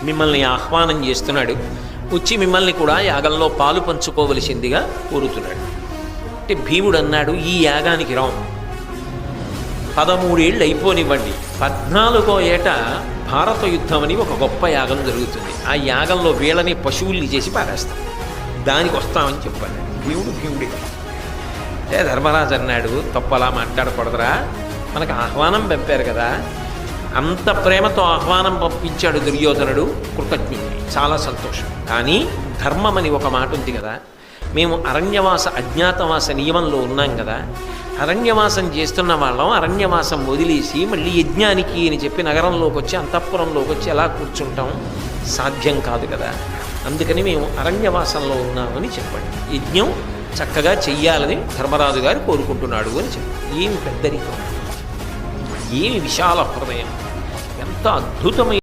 మిమ్మల్ని ఆహ్వానం చేస్తున్నాడు, వచ్చి మిమ్మల్ని కూడా యాగంలో పాలు పంచుకోవలసిందిగా కోరుతున్నాడు. అంటే భీముడు అన్నాడు, ఈ యాగానికి రాం, 13 ఏళ్ళు అయిపోనివ్వండి, 14వ ఏట భారత యుద్ధం అని ఒక గొప్ప యాగం జరుగుతుంది, ఆ యాగంలో వీళ్ళని పశువుల్ని చేసి పారేస్తాం, దానికి వస్తామని చెప్పాడు. భీముడే. అంటే ధర్మరాజు అన్నాడు, తప్పు అలా మాట్లాడకూడదురా, మనకు ఆహ్వానం పంపారు కదా, అంత ప్రేమతో ఆహ్వానం పంపించాడు దుర్యోధనుడు, కృతజ్ఞుడిని, చాలా సంతోషం. కానీ ధర్మం అని ఒక మాట ఉంది కదా, మేము అరణ్యవాస అజ్ఞాతవాస నియమంలో ఉన్నాం కదా, అరణ్యవాసం చేస్తున్న వాళ్ళం అరణ్యవాసం వదిలేసి మళ్ళీ యజ్ఞానికి అని చెప్పి నగరంలోకి వచ్చి అంతఃపురంలోకి వచ్చి ఎలా కూర్చుంటాం, సాధ్యం కాదు కదా, అందుకని మేము అరణ్యవాసంలో ఉన్నామని చెప్పండి, యజ్ఞం చక్కగా చెయ్యాలని ధర్మరాజు గారు కోరుకుంటున్నాడు అని చెప్పి. ఏమి పెద్దరికం, ఏమి విశాల హృదయం, ఎంత అద్భుతమైన